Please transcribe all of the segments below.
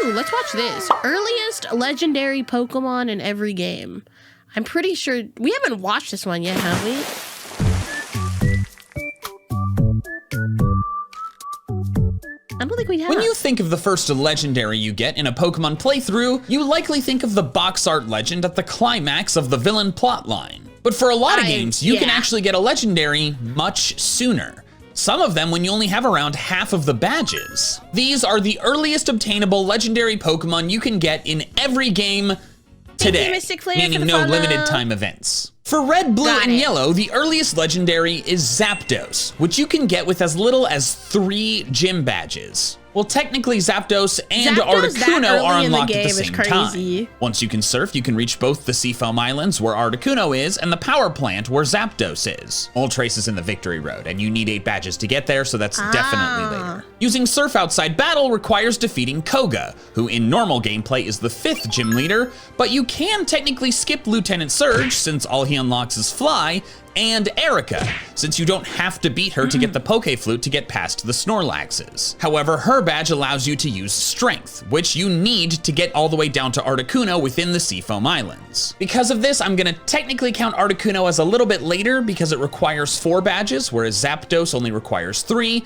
Ooh, let's watch this. Earliest legendary Pokemon in every game. I'm pretty sure we haven't watched this one yet, have we? I don't think we have. When you think of the first legendary you get in a Pokemon playthrough, you likely think of the box art legend at the climax of the villain plotline. But for a lot of games, you can actually get a legendary much sooner. Some of them when you only have around half of the badges. These are the earliest obtainable legendary Pokemon you can get in every game today, meaning no limited time events. For red, blue, and yellow, the earliest legendary is Zapdos, which you can get with as little as 3 gym badges. Well, technically Zapdos and Articuno are unlocked at the same time. Once you can surf, you can reach both the Seafoam Islands, where Articuno is, and the power plant, where Zapdos is. Moltres is in the Victory Road, and you need 8 badges to get there, so that's definitely later. Using Surf outside battle requires defeating Koga, who in normal gameplay is the 5th gym leader, but you can technically skip Lieutenant Surge, since all he unlocks is Fly, and Erica, since you don't have to beat her to get the Poké-Flute to get past the Snorlaxes. However, her badge allows you to use Strength, which you need to get all the way down to Articuno within the Seafoam Islands. Because of this, I'm gonna technically count Articuno as a little bit later because it requires 4 badges, whereas Zapdos only requires 3.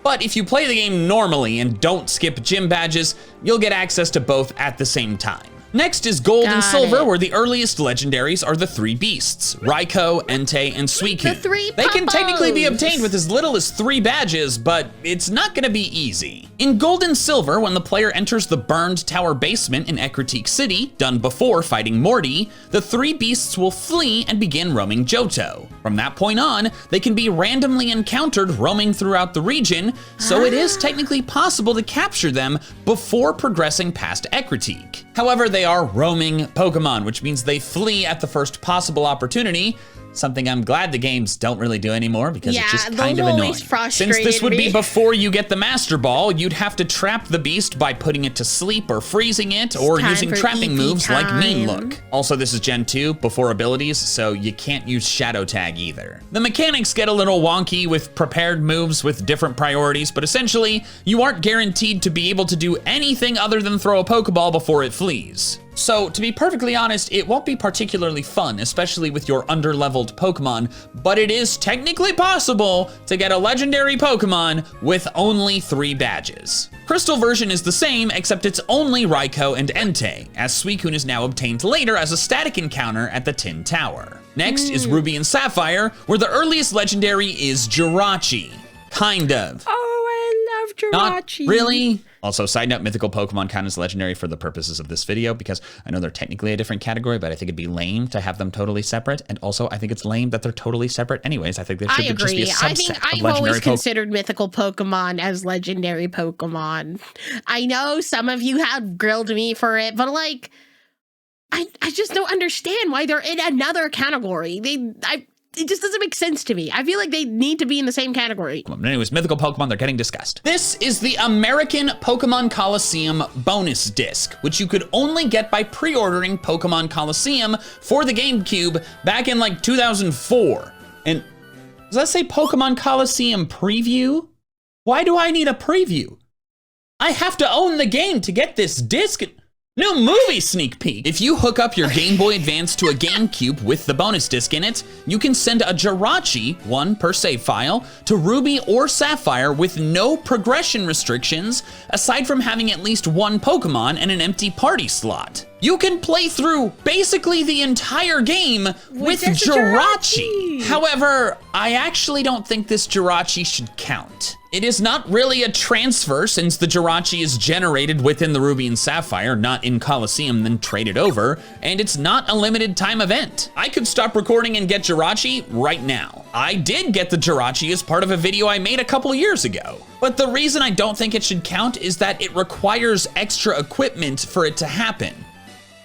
But if you play the game normally and don't skip gym badges, you'll get access to both at the same time. Next is Gold and Silver, where the earliest legendaries are the 3 beasts, Raikou, Entei, and Suicune. The 3 They can technically be obtained with as little as 3 badges, but it's not gonna be easy. In Gold and Silver, when the player enters the burned tower basement in Ecruteak City, done before fighting Morty, the 3 beasts will flee and begin roaming Johto. From that point on, they can be randomly encountered roaming throughout the region, so it is technically possible to capture them before progressing past Ecruteak. However, they are roaming Pokemon, which means they flee at the first possible opportunity, something I'm glad the games don't really do anymore because it's just kind of annoying. Since this would be before you get the Master Ball, you'd have to trap the beast by putting it to sleep or freezing it or using trapping moves like Mean Look. Also, this is Gen 2, before abilities, so you can't use Shadow Tag either. The mechanics get a little wonky with prepared moves with different priorities, but essentially, you aren't guaranteed to be able to do anything other than throw a Pokeball before it flees. So, to be perfectly honest, it won't be particularly fun, especially with your under-leveled Pokemon, but it is technically possible to get a legendary Pokemon with only 3 badges. Crystal version is the same, except it's only Raikou and Entei, as Suicune is now obtained later as a static encounter at the Tin Tower. Next is Ruby and Sapphire, where the earliest legendary is Jirachi. Kind of. Oh, I love Jirachi. Not really. Also, side note, mythical Pokemon count as legendary for the purposes of this video because I know they're technically a different category, but I think it'd be lame to have them totally separate. And also, I think it's lame that they're totally separate anyways. I think there should just be a subset I think I've always considered mythical Pokemon as legendary Pokemon. I know some of you have grilled me for it, but like, I just don't understand why they're in another category. It just doesn't make sense to me. I feel like they need to be in the same category. But anyways, mythical Pokemon, they're getting discussed. This is the American Pokemon Coliseum bonus disc, which you could only get by pre-ordering Pokemon Coliseum for the GameCube back in like 2004. And does that say Pokemon Coliseum preview? Why do I need a preview? I have to own the game to get this disc. New movie sneak peek. If you hook up your Game Boy Advance to a GameCube with the bonus disc in it, you can send a Jirachi, 1 per save file, to Ruby or Sapphire with no progression restrictions, aside from having at least 1 Pokemon and an empty party slot. You can play through basically the entire game with Jirachi. However, I actually don't think this Jirachi should count. It is not really a transfer since the Jirachi is generated within the Ruby and Sapphire, not in Coliseum, then traded over, and it's not a limited time event. I could stop recording and get Jirachi right now. I did get the Jirachi as part of a video I made a couple years ago. But the reason I don't think it should count is that it requires extra equipment for it to happen.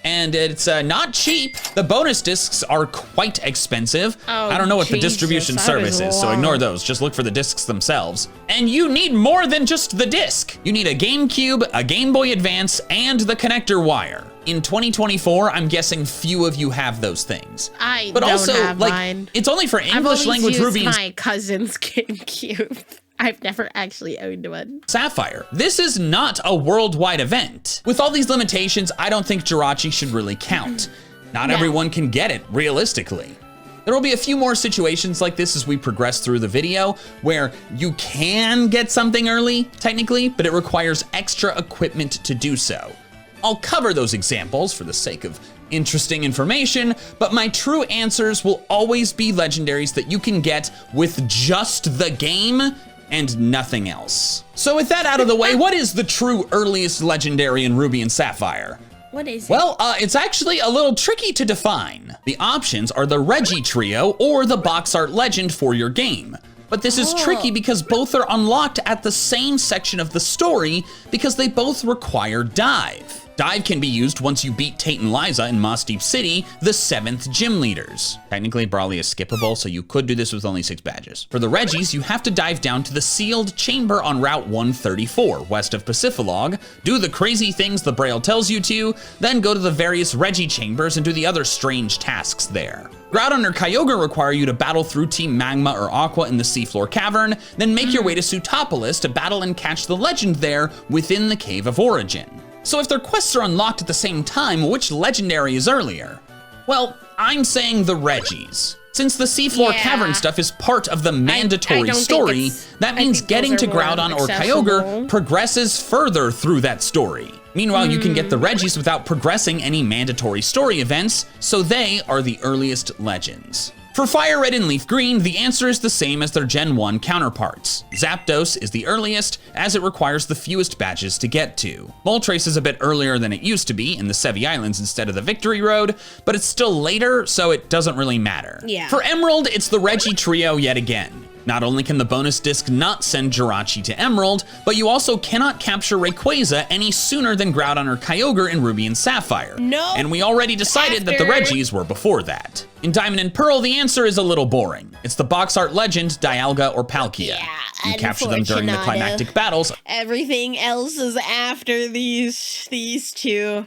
And it's not cheap. The bonus discs are quite expensive. I don't know what the distribution service is, so ignore those. Just look for the discs themselves. And you need more than just the disc. You need a GameCube, a Game Boy Advance, and the connector wire. In 2024, I'm guessing few of you have those things. But also, have mine. It's only for English language Ruby. My cousin's GameCube. I've never actually owned one. Sapphire. This is not a worldwide event. With all these limitations, I don't think Jirachi should really count. Not everyone can get it, realistically. There will be a few more situations like this as we progress through the video where you can get something early, technically, but it requires extra equipment to do so. I'll cover those examples for the sake of interesting information, but my true answers will always be legendaries that you can get with just the game and nothing else. So with that out of the way, what is the true earliest legendary in Ruby and Sapphire? What is it? Well, it's actually a little tricky to define. The options are the Regi Trio or the box art legend for your game. But this is tricky because both are unlocked at the same section of the story because they both require dive. Dive can be used once you beat Tate and Liza in Moss Deep City, the 7th gym leaders. Technically, Brawley is skippable, so you could do this with only 6 badges. For the Regis, you have to dive down to the sealed chamber on Route 134, west of Pacifilog, do the crazy things the Braille tells you to, then go to the various Regi chambers and do the other strange tasks there. Groudon or Kyogre require you to battle through Team Magma or Aqua in the Seafloor Cavern, then make your way to Sootopolis to battle and catch the legend there within the Cave of Origin. So if their quests are unlocked at the same time, which legendary is earlier? Well, I'm saying the Regis. Since the Seafloor Cavern stuff is part of the mandatory story, that means getting to Groudon or Kyogre progresses further through that story. Meanwhile, you can get the Regis without progressing any mandatory story events, so they are the earliest legends. For Fire Red and Leaf Green, the answer is the same as their Gen 1 counterparts. Zapdos is the earliest, as it requires the fewest badges to get to. Moltres is a bit earlier than it used to be in the Sevi Islands instead of the Victory Road, but it's still later, so it doesn't really matter. For Emerald, it's the Regi Trio yet again. Not only can the bonus disc not send Jirachi to Emerald, but you also cannot capture Rayquaza any sooner than Groudon or Kyogre in Ruby and Sapphire. And we already decided that the Regis were before that. In Diamond and Pearl, the answer is a little boring. It's the box art legend, Dialga or Palkia. You capture them during the climactic battles. Everything else is after these two.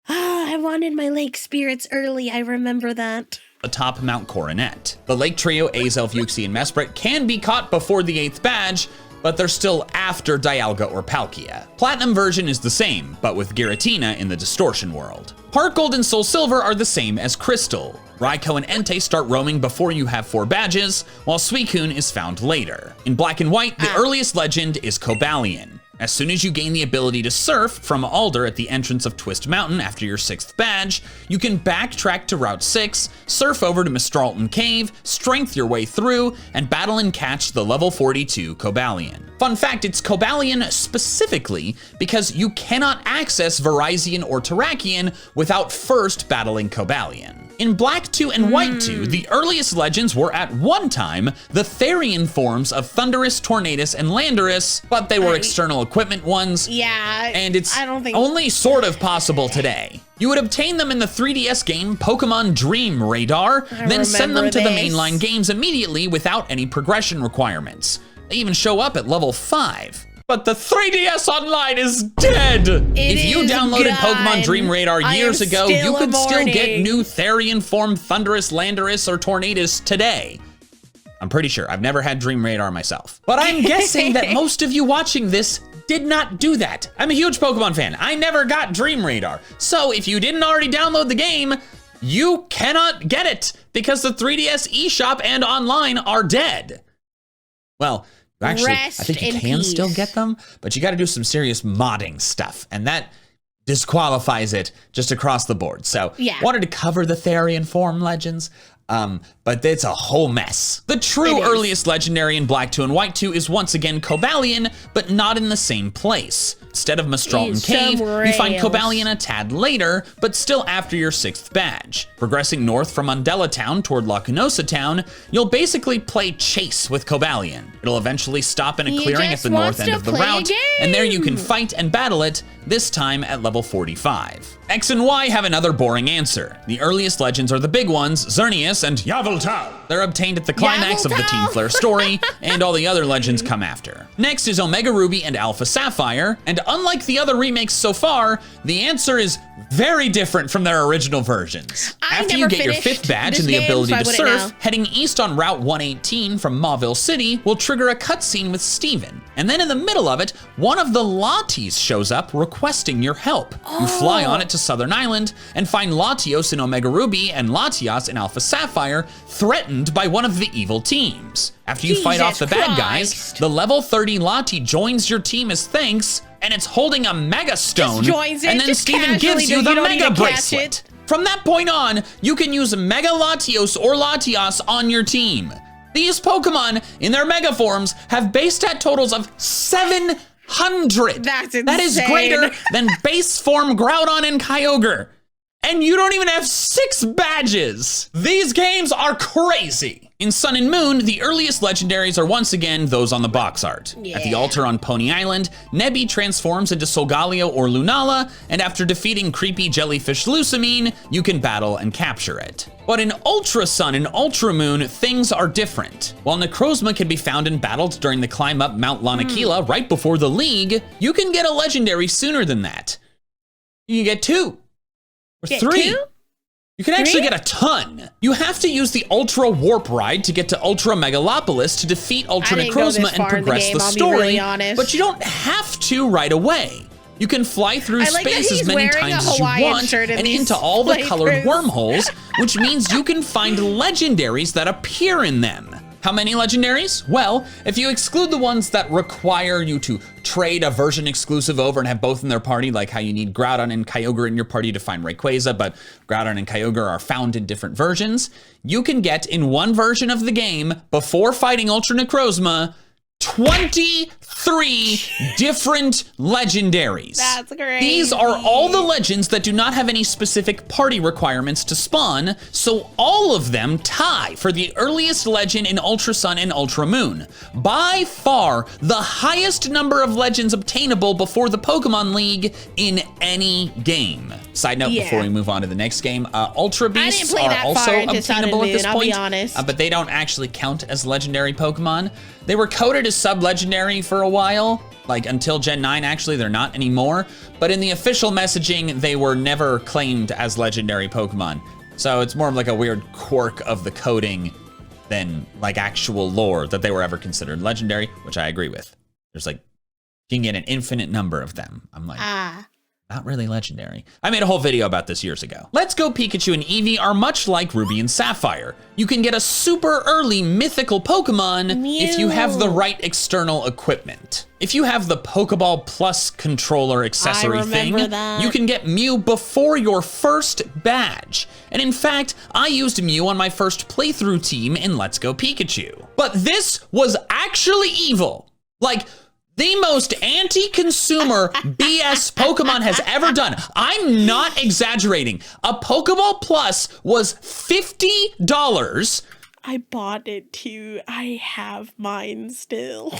I wanted my lake spirits early, I remember that. Atop Mount Coronet. The Lake Trio, Azelf, Uxie, and Mesprit can be caught before the 8th badge, but they're still after Dialga or Palkia. Platinum version is the same, but with Giratina in the Distortion world. Heart Gold and Soul Silver are the same as Crystal. Raikou and Entei start roaming before you have 4 badges, while Suicune is found later. In Black and White, the earliest legend is Cobalion. As soon as you gain the ability to surf from Alder at the entrance of Twist Mountain after your 6th badge, you can backtrack to Route 6, surf over to Mistralton Cave, strength your way through, and battle and catch the level 42 Cobalion. Fun fact, it's Cobalion specifically because you cannot access Virizion or Terrakion without first battling Cobalion. In Black 2 and White 2, the earliest legends were at one time the Therian forms of Thundurus, Tornadus, and Landorus, but they were external equipment ones. And it's only sort of possible today. You would obtain them in the 3DS game Pokemon Dream Radar, then send them to the mainline games immediately without any progression requirements. They even show up at level 5. But the 3DS Online is dead! If you downloaded Pokemon Dream Radar years ago, you could still get new Therian form Thundurus, Landorus, or Tornadus today. I'm pretty sure. I've never had Dream Radar myself. But I'm guessing that most of you watching this did not do that. I'm a huge Pokemon fan. I never got Dream Radar. So if you didn't already download the game, you cannot get it because the 3DS eShop and online are dead. Well, actually, I think you can still get them, but you got to do some serious modding stuff, and that disqualifies it just across the board. So, wanted to cover the Therian form legends, but it's a whole mess. The true earliest legendary in Black 2 and White 2 is once again Cobalion, but not in the same place. Instead of Mistralton Cave, you find Cobalion a tad later, but still after your 6th badge. Progressing north from Undella Town toward Lacunosa Town, you'll basically play chase with Cobalion. It'll eventually stop in a clearing at the north end of the route, and there you can fight and battle it, this time at level 45. X and Y have another boring answer. The earliest legends are the big ones, Xerneas and Yveltal. They're obtained at the climax of the Team Flare story, and all the other legends come after. Next is Omega Ruby and Alpha Sapphire, and unlike the other remakes so far, the answer is very different from their original versions. After you get your 5th badge and the ability to surf, heading east on Route 118 from Mauville City will trigger a cutscene with Steven. And then in the middle of it, one of the Latis shows up requesting your help. You fly on it to Southern Island and find Latios in Omega Ruby and Latias in Alpha Sapphire threatened by one of the evil teams. After you fight off the bad guys, the level 30 Lati joins your team as thanks, and it's holding a Mega Stone, and then Steven gives you the Mega Bracelet. From that point on, you can use Mega Latios or Latias on your team. These Pokemon, in their Mega forms, have base stat totals of 700. That's insane. That is greater than base form Groudon and Kyogre. And you don't even have 6 badges. These games are crazy. In Sun and Moon, the earliest legendaries are once again those on the box art. Yeah. At the altar on Pony Island, Nebby transforms into Solgaleo or Lunala, and after defeating creepy jellyfish Lusamine, you can battle and capture it. But in Ultra Sun and Ultra Moon, things are different. While Necrozma can be found and battled during the climb up Mount Lanakila right before the League, you can get a legendary sooner than that. You can get 2. Or 3. 2? You can actually get a ton. You have to use the Ultra Warp Ride to get to Ultra Megalopolis to defeat Ultra Necrozma and progress the story, but you don't have to right away. You can fly through space as many times as you want and into all the colored wormholes, which means you can find legendaries that appear in them. How many legendaries? Well, if you exclude the ones that require you to trade a version exclusive over and have both in their party, like how you need Groudon and Kyogre in your party to find Rayquaza, but Groudon and Kyogre are found in different versions, you can get in one version of the game, before fighting Ultra Necrozma, 23 different legendaries. That's great. These are all the legends that do not have any specific party requirements to spawn, so all of them tie for the earliest legend in Ultra Sun and Ultra Moon. By far, the highest number of legends obtainable before the Pokemon League in any game. Side note, before we move on to the next game, Ultra Beasts are also obtainable at this point, but they don't actually count as legendary Pokemon. They were coded as sub-legendary for a while, like until Gen 9, actually they're not anymore, but in the official messaging, they were never claimed as legendary Pokemon. So it's more of like a weird quirk of the coding than like actual lore that they were ever considered legendary, which I agree with. There's like, you can get an infinite number of them. I'm like, not really legendary. I made a whole video about this years ago. Let's Go Pikachu and Eevee are much like Ruby and Sapphire. You can get a super early mythical Pokemon if you have the right external equipment. If you have the Pokeball Plus controller accessory thing, you can get Mew before your first badge. And in fact, I used Mew on my first playthrough team in Let's Go Pikachu. But this was actually evil. Like, the most anti-consumer BS Pokemon has ever done. I'm not exaggerating. A Pokeball Plus was $50. I bought it too. I have mine still.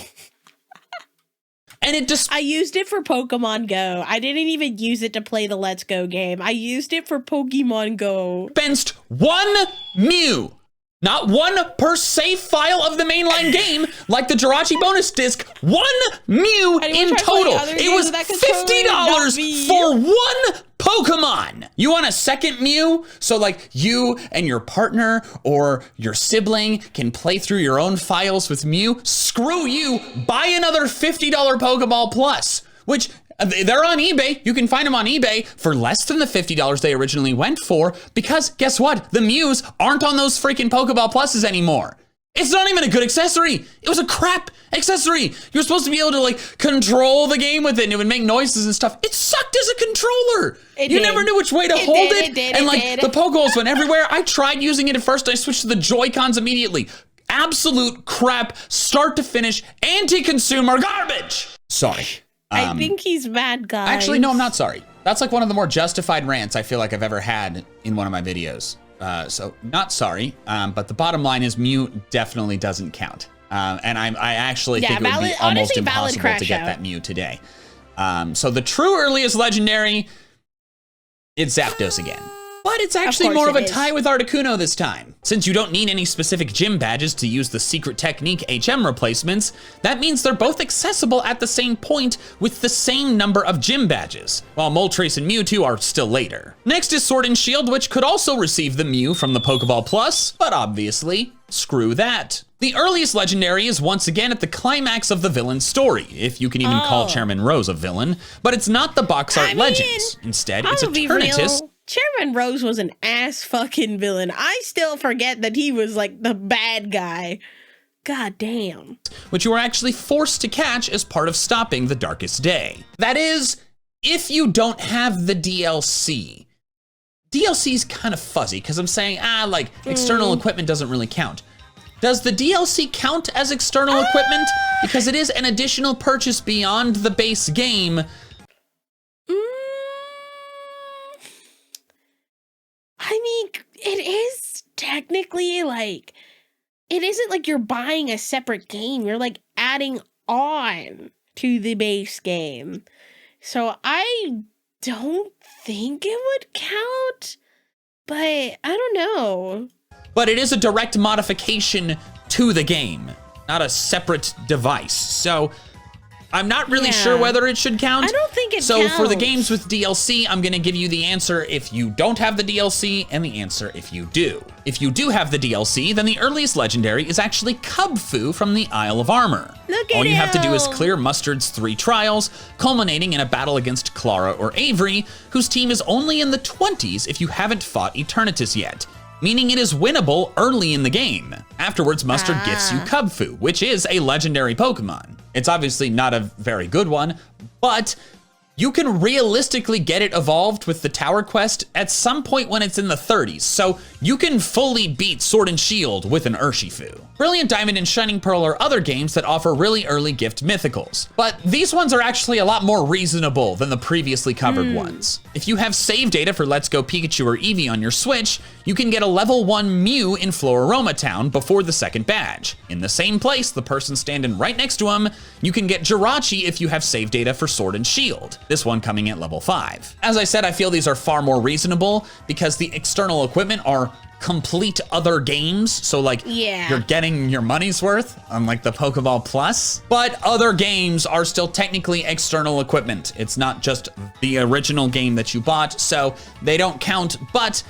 And it just... I used it for Pokemon Go. I didn't even use it to play the Let's Go game. I used it for Pokemon Go. Dispensed 1 Mew. Not 1 per save file of the mainline game, like the Jirachi bonus disc. 1 Mew in total. It was $50 for 1 Pokemon. You want a second Mew? So like you and your partner or your sibling can play through your own files with Mew? Screw you, buy another $50 Pokeball Plus, which they're on eBay. You can find them on eBay for less than the $50 they originally went for, because guess what? The Mews aren't on those freaking Pokeball Pluses anymore. It's not even a good accessory. It was a crap accessory. You're supposed to be able to like control the game with it and it would make noises and stuff. It sucked as a controller. You never knew which way to hold it. And like the Pokeballs went everywhere. I tried using it at first. I switched to the Joy-Cons immediately. Absolute crap, start to finish, anti-consumer garbage. Sorry. I think he's mad, guys. Actually, no, I'm not sorry. That's like one of the more justified rants I feel like I've ever had in one of my videos. So not sorry, but the bottom line is Mew definitely doesn't count. And I actually think it would be almost impossible to get that Mew today. So the true earliest legendary, it's Zapdos again. But But it's actually more of a it is. tie with Articuno this time. Since you don't need any specific gym badges to use the secret technique HM replacements, that means they're both accessible at the same point with the same number of gym badges, while Moltres and Mewtwo are still later. Next is Sword and Shield, which could also receive the Mew from the Pokeball Plus, but obviously, screw that. The earliest legendary is once again at the climax of the villain's story, if you can even call Chairman Rose a villain, but it's not the box art legends. Instead, it's Eternatus. Chairman Rose was an ass fucking villain. I still forget that he was like the bad guy. God damn. Which you are actually forced to catch as part of stopping the Darkest Day. That is, if you don't have the DLC. DLC's kind of fuzzy, because I'm saying, external equipment doesn't really count. Does the DLC count as external equipment? Because it is an additional purchase beyond the base game. I mean, it is technically like, it isn't like you're buying a separate game. You're like adding on to the base game. So I don't think it would count, but I don't know. But it is a direct modification to the game, not a separate device. So I'm not really sure whether it should count. I don't think it So counts. for the games with DLC, I'm gonna give you the answer if you don't have the DLC and the answer if you do. If you do have the DLC, then the earliest legendary is actually Cubfu from the Isle of Armor. Look at All you have to do is him. clear Mustard's 3 trials, culminating in a battle against Clara or Avery, whose team is only in the 20s if you haven't fought Eternatus yet, meaning it is winnable early in the game. Afterwards, Mustard gifts you Cubfu, which is a legendary Pokemon. It's obviously not a very good one, but you can realistically get it evolved with the Tower Quest at some point when it's in the 30s, so you can fully beat Sword and Shield with an Urshifu. Brilliant Diamond and Shining Pearl are other games that offer really early gift mythicals, but these ones are actually a lot more reasonable than the previously covered ones. If you have save data for Let's Go Pikachu or Eevee on your Switch, you can get a level 1 Mew in Floraroma Town before the second badge. In the same place, the person standing right next to him, you can get Jirachi if you have save data for Sword and Shield, this one coming at level 5. As I said, I feel these are far more reasonable because the external equipment are complete other games, so like you're getting your money's worth, unlike the Pokeball Plus. But other games are still technically external equipment. It's not just the original game that you bought, so they don't count, but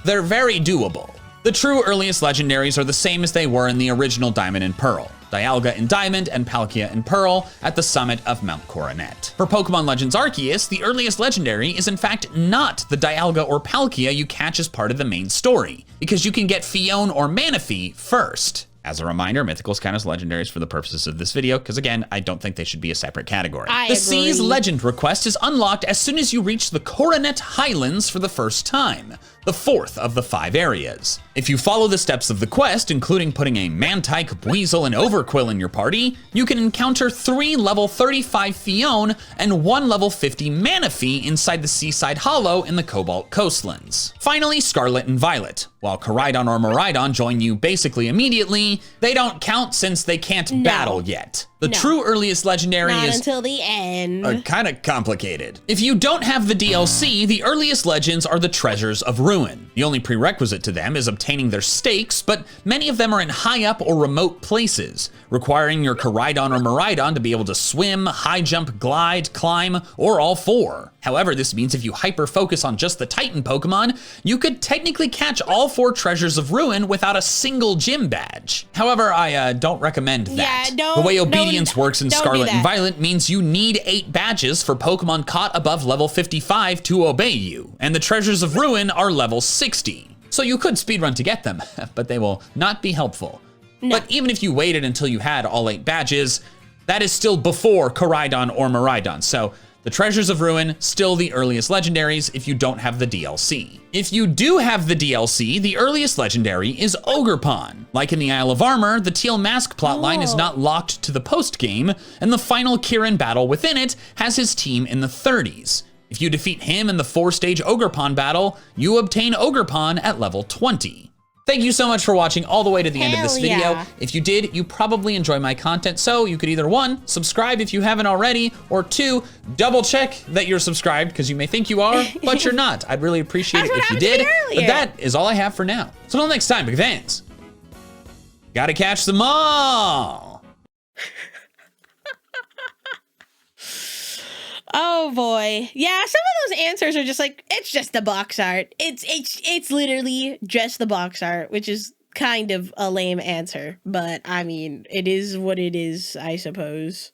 they're very doable. The true earliest legendaries are the same as they were in the original Diamond and Pearl. Dialga in Diamond and Palkia in Pearl at the summit of Mount Coronet. For Pokemon Legends Arceus, the earliest legendary is in fact not the Dialga or Palkia you catch as part of the main story, because you can get Fione or Manaphy first. As a reminder, mythicals count as legendaries for the purposes of this video, because again, I don't think they should be a separate category. I the agree. Sea's Legend request is unlocked as soon as you reach the Coronet Highlands for the first time, the 4th of the 5 areas. If you follow the steps of the quest, including putting a Mantike, Buizel, and Overquill in your party, you can encounter 3 level 35 Fione and 1 level 50 Manaphy inside the Seaside Hollow in the Cobalt Coastlands. Finally, Scarlet and Violet. While Koraidon or Miraidon join you basically immediately, they don't count since they can't battle yet. The true earliest legendary Not is until the end. kind of complicated. If you don't have the DLC, the earliest legends are the Treasures of Ruin. The only prerequisite to them is obtaining their stakes, but many of them are in high up or remote places, requiring your Koraidon or Miraidon to be able to swim, high jump, glide, climb, or all 4. However, this means if you hyper-focus on just the Titan Pokemon, you could technically catch all 4 Treasures of Ruin without a single gym badge. However, I don't recommend that. The way obedience works in Scarlet and Violet means you need 8 badges for Pokemon caught above level 55 to obey you, and the Treasures of Ruin are level 60. So you could speedrun to get them, but they will not be helpful. But even if you waited until you had all 8 badges, that is still before Koraidon or Miraidon, so the Treasures of Ruin, still the earliest legendaries if you don't have the DLC. If you do have the DLC, the earliest legendary is Ogerpon. Like in the Isle of Armor, the Teal Mask plotline is not locked to the post-game, and the final Kirin battle within it has his team in the 30s. If you defeat him in the 4-stage Ogerpon battle, you obtain Ogerpon at level 20. Thank you so much for watching all the way to the end of this Hell video. yeah. If you did, you probably enjoy my content, so you could either 1, subscribe if you haven't already, or 2, double check that you're subscribed, because you may think you are, but you're not. I'd really appreciate it if you did. But that is all I have for now. So until next time, big fans, gotta catch them all. Oh boy. Yeah, some of those answers are just like, it's just the box art. It's literally just the box art, which is kind of a lame answer, but I mean, it is what it is, I suppose.